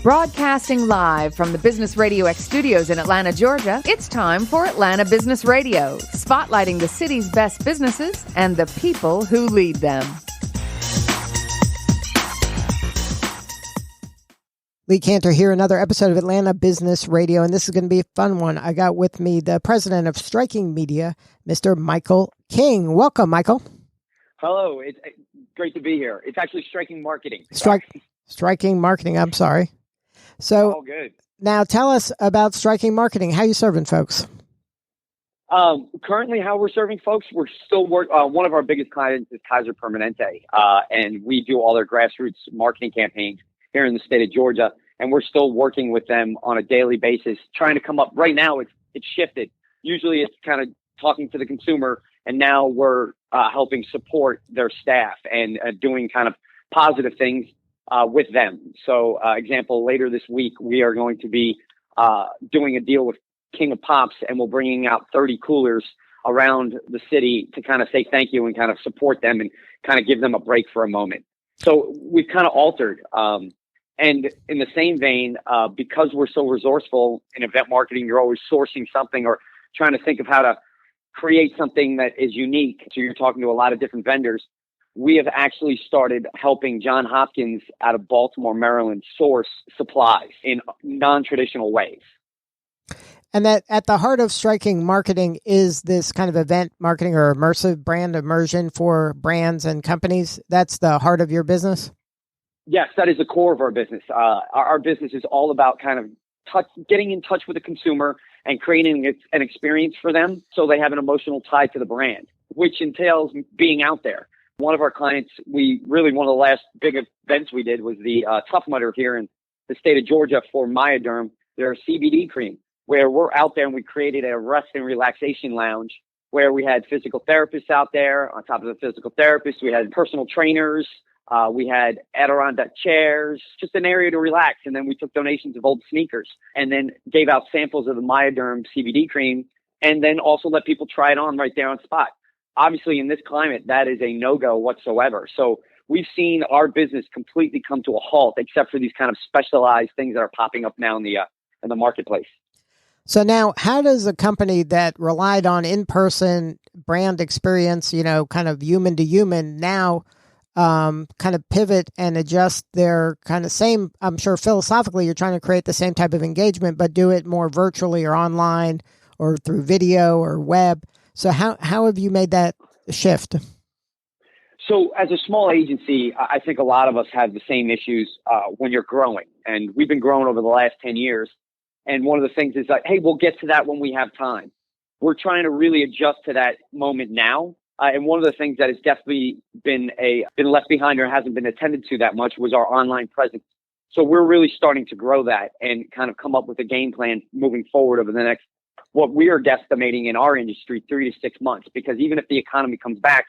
Broadcasting live from the Business RadioX studios in Atlanta, Georgia, it's time for Atlanta Business Radio, spotlighting the city's best businesses and the people who lead them. Lee Cantor here, another episode of Atlanta Business Radio, and this is going to be a fun one. I got with me the president of StriKing Media, Mr. Michael King. Welcome, Michael. Hello. It's great to be here. It's actually StriKing Marketing. StriKing Marketing, I'm sorry. So, all good. Now tell us about StriKing Marketing. How you serving folks? Currently, how we're serving folks, we're still one of our biggest clients is Kaiser Permanente, and we do all their grassroots marketing campaigns here in the state of Georgia, and we're still working with them on a daily basis, trying to come up. Right now, it's shifted. Usually, it's kind of talking to the consumer, and now we're helping support their staff and doing kind of positive things with them. So, example, later this week, we are going to be doing a deal with King of Pops, and we're bringing out 30 coolers around the city to kind of say thank you and kind of support them and kind of give them a break for a moment. So we've kind of altered. And in the same vein, because we're so resourceful in event marketing, you're always sourcing something or trying to think of how to create something that is unique. So you're talking to a lot of different vendors. We have actually started helping Johns Hopkins out of Baltimore, Maryland, source supplies in non-traditional ways. And that at the heart of StriKing Marketing is this kind of event marketing or immersive brand immersion for brands and companies. That's the heart of your business? Yes, that is the core of our business. Our business is all about kind of getting in touch with the consumer and creating an experience for them so they have an emotional tie to the brand, which entails being out there. One of our clients, one of the last big events we did was the Tough Mudder here in the state of Georgia for Myoderm, their CBD cream, where we're out there and we created a rest and relaxation lounge where we had physical therapists out there. On top of the physical therapists, we had personal trainers. We had Adirondack chairs, just an area to relax. And then we took donations of old sneakers and then gave out samples of the Myoderm CBD cream and then also let people try it on right there on spot. Obviously, in this climate, that is a no-go whatsoever. So we've seen our business completely come to a halt, except for these kind of specialized things that are popping up now in the marketplace. So now, how does a company that relied on in-person brand experience, kind of human to human, now kind of pivot and adjust their kind of same, I'm sure philosophically you're trying to create the same type of engagement, but do it more virtually or online or through video or web. So how have you made that shift? So as a small agency, I think a lot of us have the same issues when you're growing. And we've been growing over the last 10 years. And one of the things is like, hey, we'll get to that when we have time. We're trying to really adjust to that moment now. And one of the things that has definitely been left behind or hasn't been attended to that much was our online presence. So we're really starting to grow that and kind of come up with a game plan moving forward over the next, what we are guesstimating in our industry, 3 to 6 months. Because even if the economy comes back,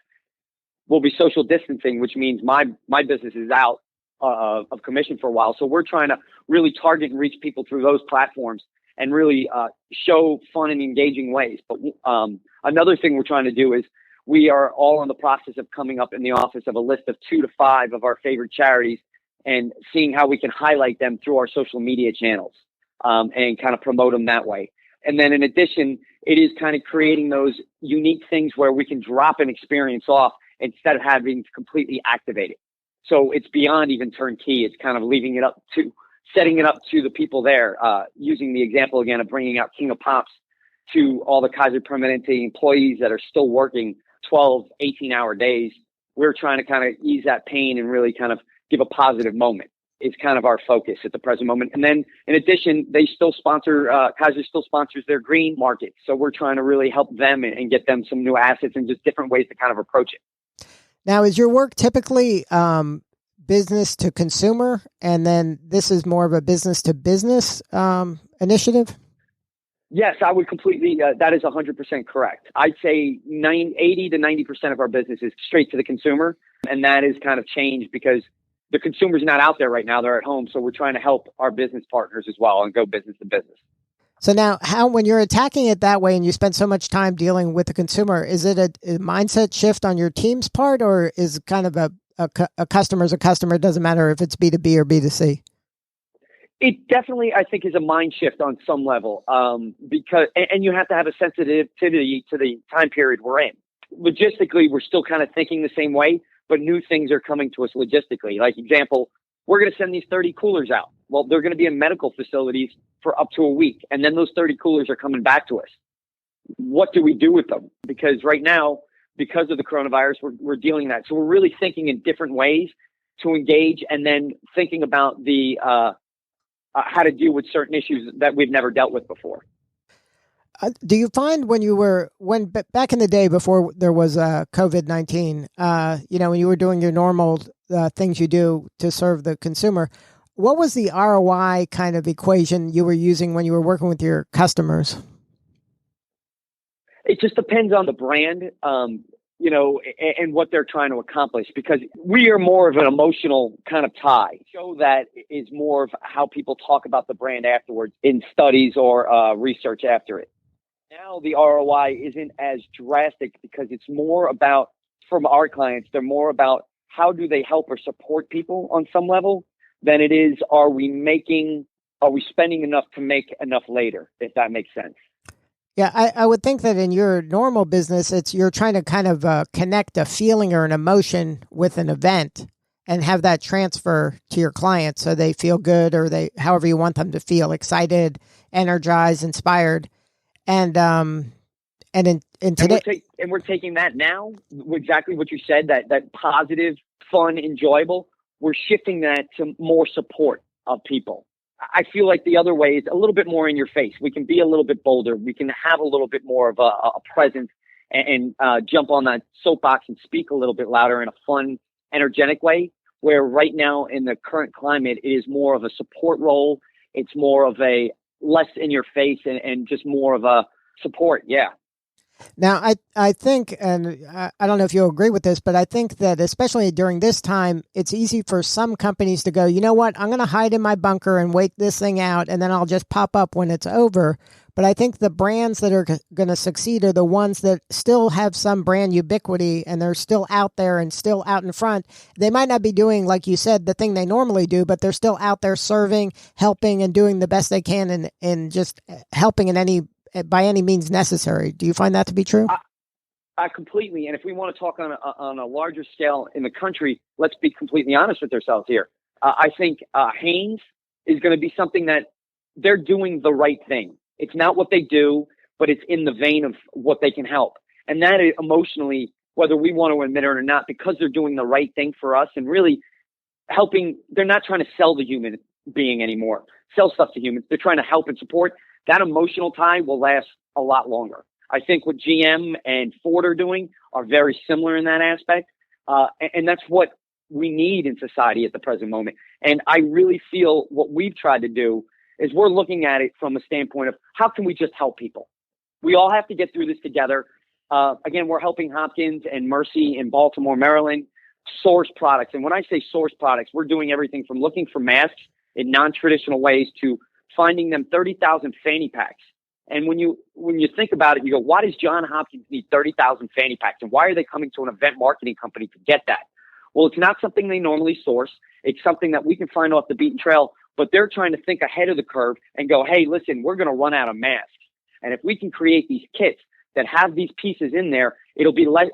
we'll be social distancing, which means my business is out of commission for a while. So we're trying to really target and reach people through those platforms and really show fun and engaging ways. But another thing we're trying to do is we are all in the process of coming up in the office of a list of 2 to 5 of our favorite charities and seeing how we can highlight them through our social media channels and kind of promote them that way. And then in addition, it is kind of creating those unique things where we can drop an experience off instead of having to completely activate it. So it's beyond even turnkey. It's kind of setting it up to the people there, using the example again of bringing out King of Pops to all the Kaiser Permanente employees that are still working 12, 18-hour days. We're trying to kind of ease that pain and really kind of give a positive moment. It's kind of our focus at the present moment. And then in addition, they still sponsor, Kaiser still sponsors their green market. So we're trying to really help them and get them some new assets and just different ways to kind of approach it. Now, is your work typically business to consumer, and then this is more of a business to business initiative? Yes, I would completely, that is 100% correct. I'd say 80 to 90% of our business is straight to the consumer. And that is kind of changed because the consumer's not out there right now. They're at home. So we're trying to help our business partners as well and go business to business. So now, when you're attacking it that way and you spend so much time dealing with the consumer, is it a mindset shift on your team's part, or is kind of a customer's a customer? It doesn't matter if it's B2B or B2C? It definitely, I think, is a mind shift on some level, because and you have to have a sensitivity to the time period we're in. Logistically, we're still kind of thinking the same way, but new things are coming to us logistically. Like example, we're going to send these 30 coolers out. Well, they're going to be in medical facilities for up to a week, and then those 30 coolers are coming back to us. What do we do with them? Because right now, because of the coronavirus, we're dealing with that. So we're really thinking in different ways to engage, and then thinking about the how to deal with certain issues that we've never dealt with before. Do you find when back in the day before there was COVID-19, when you were doing your normal things you do to serve the consumer, what was the ROI kind of equation you were using when you were working with your customers? It just depends on the brand, and what they're trying to accomplish, because we are more of an emotional kind of tie. Show that is more of how people talk about the brand afterwards in studies or research after it. Now the ROI isn't as drastic because it's more about, from our clients, they're more about how do they help or support people on some level than it is, are we spending enough to make enough later, if that makes sense. Yeah, I would think that in your normal business, you're trying to kind of connect a feeling or an emotion with an event and have that transfer to your clients so they feel good, or however you want them to feel, excited, energized, inspired. And today, we're taking that now, exactly what you said, that positive, fun, enjoyable. We're shifting that to more support of people. I feel like the other way is a little bit more in your face. We can be a little bit bolder. We can have a little bit more of a presence and jump on that soapbox and speak a little bit louder in a fun, energetic way, where right now in the current climate, it is more of a support role. It's more of a less in your face and just more of a support. Yeah. Now, I think, and I don't know if you'll agree with this, but I think that especially during this time, it's easy for some companies to go, you know what, I'm going to hide in my bunker and wait this thing out, and then I'll just pop up when it's over. But I think the brands that are going to succeed are the ones that still have some brand ubiquity, and they're still out there and still out in front. They might not be doing, like you said, the thing they normally do, but they're still out there serving, helping, and doing the best they can, and just helping by any means necessary. Do you find that to be true? Completely. And if we want to talk on a larger scale in the country, let's be completely honest with ourselves here. I think Hanes is going to be something that they're doing the right thing. It's not what they do, but it's in the vein of what they can help. And that is emotionally, whether we want to admit it or not, because they're doing the right thing for us and really helping. They're not trying to sell the human being anymore, sell stuff to humans. They're trying to help and support. That emotional tie will last a lot longer. I think what GM and Ford are doing are very similar in that aspect. And that's what we need in society at the present moment. And I really feel what we've tried to do is we're looking at it from a standpoint of how can we just help people? We all have to get through this together. Again, we're helping Hopkins and Mercy in Baltimore, Maryland, source products. And when I say source products, we're doing everything from looking for masks in non-traditional ways to finding them 30,000 fanny packs. And when you think about it, you go, why does John Hopkins need 30,000 fanny packs? And why are they coming to an event marketing company to get that? Well, it's not something they normally source. It's something that we can find off the beaten trail, but they're trying to think ahead of the curve and go, hey, listen, we're going to run out of masks. And if we can create these kits that have these pieces in there, it'll be less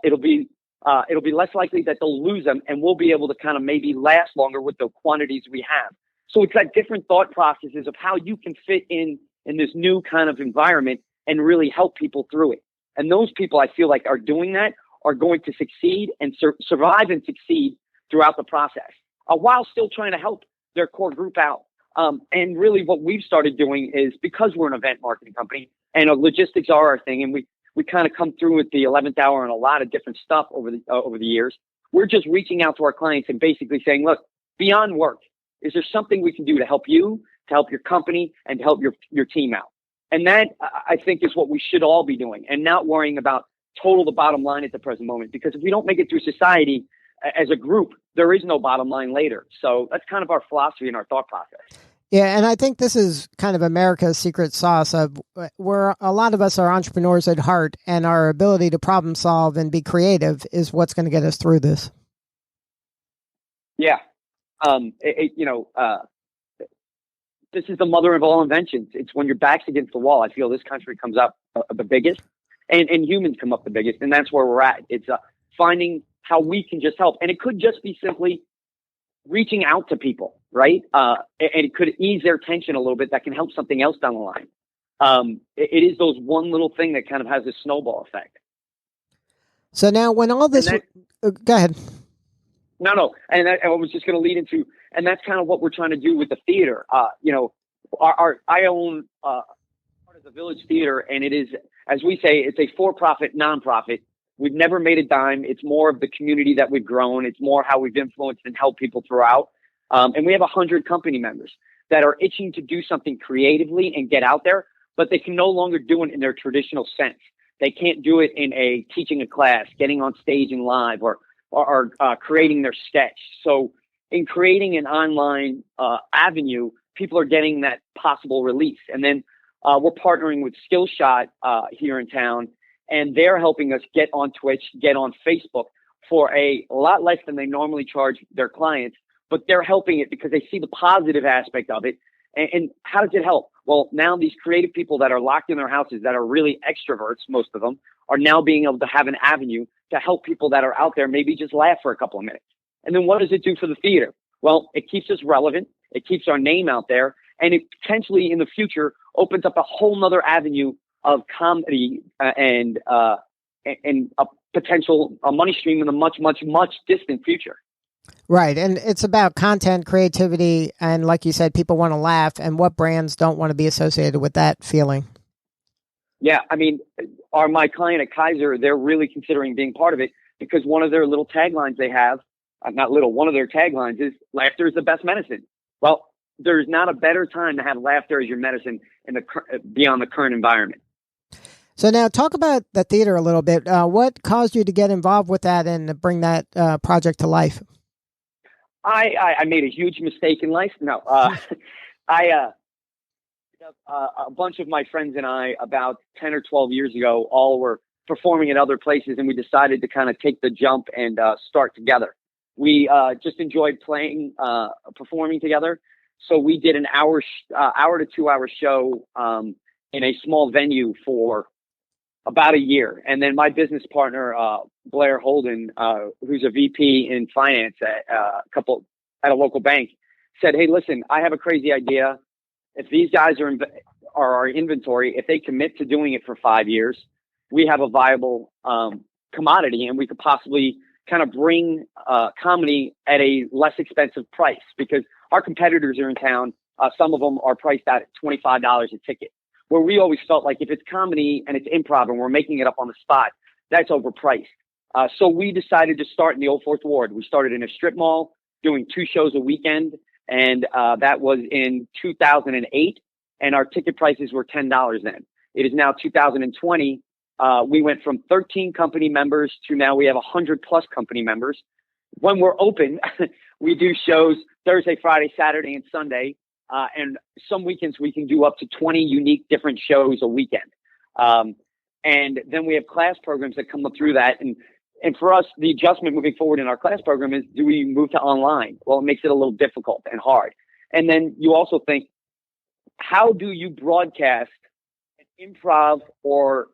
likely that they'll lose them, and we'll be able to kind of maybe last longer with the quantities we have. So it's like different thought processes of how you can fit in this new kind of environment and really help people through it. And those people I feel like are doing that are going to succeed and survive and succeed throughout the process while still trying to help their core group out. And really what we've started doing is, because we're an event marketing company and logistics are our thing, and we kind of come through with the 11th hour and a lot of different stuff over the years, we're just reaching out to our clients and basically saying, look, beyond work, is there something we can do to help you, to help your company, and to help your team out? And that, I think, is what we should all be doing, and not worrying about the bottom line at the present moment. Because if we don't make it through society as a group, there is no bottom line later. So that's kind of our philosophy and our thought process. Yeah, and I think this is kind of America's secret sauce of where a lot of us are entrepreneurs at heart, and our ability to problem solve and be creative is what's going to get us through this. Yeah. this is the mother of all inventions. It's when your back's against the wall. I feel this country comes up the biggest, and humans come up the biggest, and that's where we're at. It's finding how we can just help, and it could just be simply reaching out to people, right? And it could ease their tension a little bit. That can help something else down the line. It is those one little thing that kind of has a snowball effect. So now, when all this, go ahead. No, and I was just going to lead into, and that's kind of what we're trying to do with the theater. I own part of the Village Theater, and it is, as we say, it's a for-profit, nonprofit. We've never made a dime. It's more of the community that we've grown. It's more how we've influenced and helped people throughout. And we have 100 company members that are itching to do something creatively and get out there, but they can no longer do it in their traditional sense. They can't do it in teaching a class, getting on stage and live, or creating their sketch. So in creating an online avenue, people are getting that possible release. And then we're partnering with Skillshot here in town, and they're helping us get on Twitch, get on Facebook for a lot less than they normally charge their clients, but they're helping it because they see the positive aspect of it. And how does it help? Well, now these creative people that are locked in their houses, that are really extroverts, most of them, are now being able to have an avenue to help people that are out there maybe just laugh for a couple of minutes. And then what does it do for the theater? Well, it keeps us relevant. It keeps our name out there. And it potentially in the future opens up a whole nother avenue of comedy and a potential money stream in the much, much, much distant future. Right. And it's about content, creativity, and like you said, people want to laugh, and what brands don't want to be associated with that feeling? Yeah. I mean, my client at Kaiser, they're really considering being part of it because one of their little taglines they have, one of their taglines is laughter is the best medicine. Well, there's not a better time to have laughter as your medicine beyond the current environment. So now talk about the theater a little bit. What caused you to get involved with that and to bring that project to life? I made a huge mistake in life. No, a bunch of my friends and I, about 10 or 12 years ago, all were performing at other places, and we decided to kind of take the jump and start together. We just enjoyed performing together. So we did an hour to 2 hour show in a small venue for about a year. And then my business partner, Blair Holden, who's a VP in finance at a local bank, said, "Hey, listen, I have a crazy idea. If these guys are our inventory, if they commit to doing it for 5 years, we have a viable commodity, and we could possibly kind of bring comedy at a less expensive price because our competitors are in town. Some of them are priced at $25 a ticket, where we always felt like if it's comedy and it's improv and we're making it up on the spot, that's overpriced. So we decided to start in the Old Fourth Ward. We started in a strip mall doing 2 shows a weekend, and that was in 2008, and our ticket prices were $10 then. It is now 2020. We went from 13 company members to now we have 100 plus company members. When we're open, we do shows Thursday, Friday, Saturday, and Sunday. And some weekends we can do up to 20 unique different shows a weekend. And then we have class programs that come up through that. And for us, the adjustment moving forward in our class program is, do we move to online? Well, it makes it a little difficult and hard. And then you also think, how do you broadcast an improv or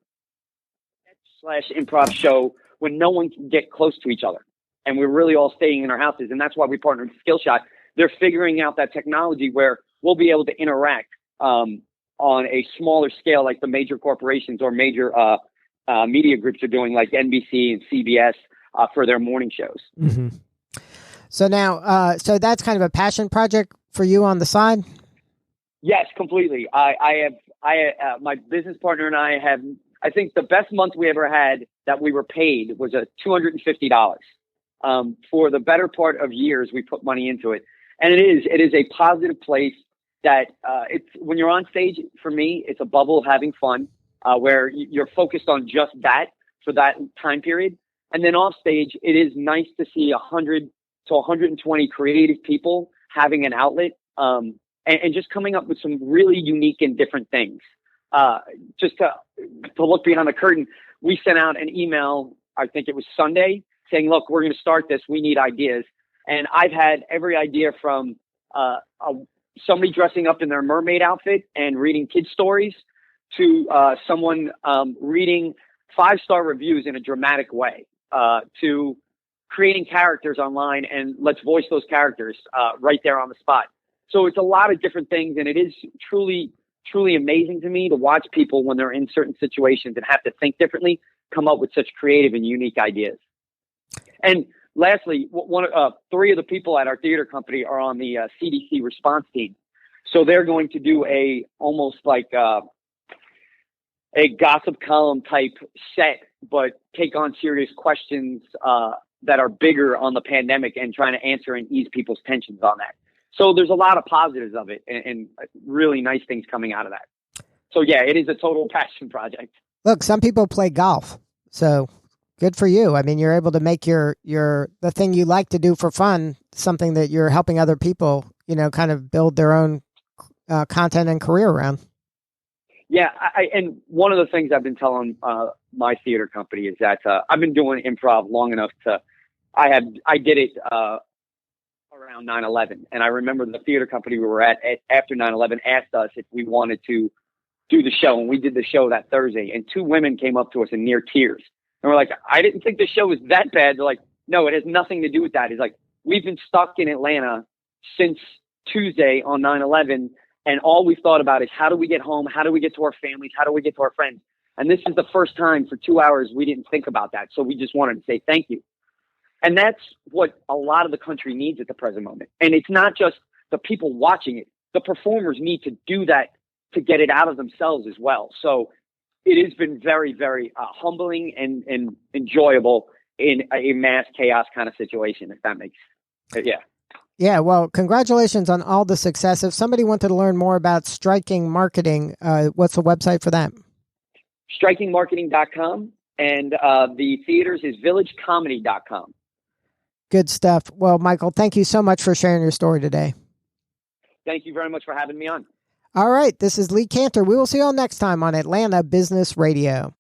/improv show when no one can get close to each other? And we're really all staying in our houses. And that's why we partnered with Skillshot. They're figuring out that technology where we'll be able to interact on a smaller scale, like the major corporations or major media groups are doing, like NBC and CBS for their morning shows. Mm-hmm. So now, so that's kind of a passion project for you on the side? Yes, completely. I have my business partner and I have, I think the best month we ever had that we were paid was $250. For the better part of years, we put money into it. And it is a positive place that it's when you're on stage, for me, it's a bubble of having fun where you're focused on just that for that time period. And then off stage, it is nice to see 100 to 120 creative people having an outlet and just coming up with some really unique and different things. Just to look behind the curtain, we sent out an email, I think it was Sunday, saying, look, we're going to start this. We need ideas. And I've had every idea from a somebody dressing up in their mermaid outfit and reading kid stories to someone reading 5-star reviews in a dramatic way, to creating characters online and let's voice those characters right there on the spot. So it's a lot of different things, and it is truly, truly amazing to me to watch people when they're in certain situations and have to think differently, come up with such creative and unique ideas. And lastly, three of the people at our theater company are on the CDC response team. So they're going to do almost like a gossip column type set, but take on serious questions that are bigger on the pandemic and trying to answer and ease people's tensions on that. So there's a lot of positives of it and really nice things coming out of that. So yeah, it is a total passion project. Look, some people play golf, so good for you. I mean, you're able to make the thing you like to do for fun something that you're helping other people, kind of build their own content and career around. Yeah, and one of the things I've been telling my theater company is that I've been doing improv long enough I did it around 9/11, and I remember the theater company we were at after 9/11 asked us if we wanted to do the show, and we did the show that Thursday, and 2 women came up to us in near tears, and we're like, I didn't think the show was that bad. They're like, no, it has nothing to do with that. It's like, we've been stuck in Atlanta since Tuesday on 9/11, and all we've thought about is how do we get home? How do we get to our families? How do we get to our friends? And this is the first time for 2 hours we didn't think about that. So we just wanted to say thank you. And that's what a lot of the country needs at the present moment. And it's not just the people watching it. The performers need to do that to get it out of themselves as well. So it has been very, very humbling and enjoyable in a mass chaos kind of situation, if that makes sense. Yeah. Yeah, well, congratulations on all the success. If somebody wanted to learn more about StriKing Marketing, what's the website for that? StrikingMarketing.com, and the theaters is villagecomedy.com. Good stuff. Well, Michael, thank you so much for sharing your story today. Thank you very much for having me on. All right, this is Lee Cantor. We will see you all next time on Atlanta Business Radio.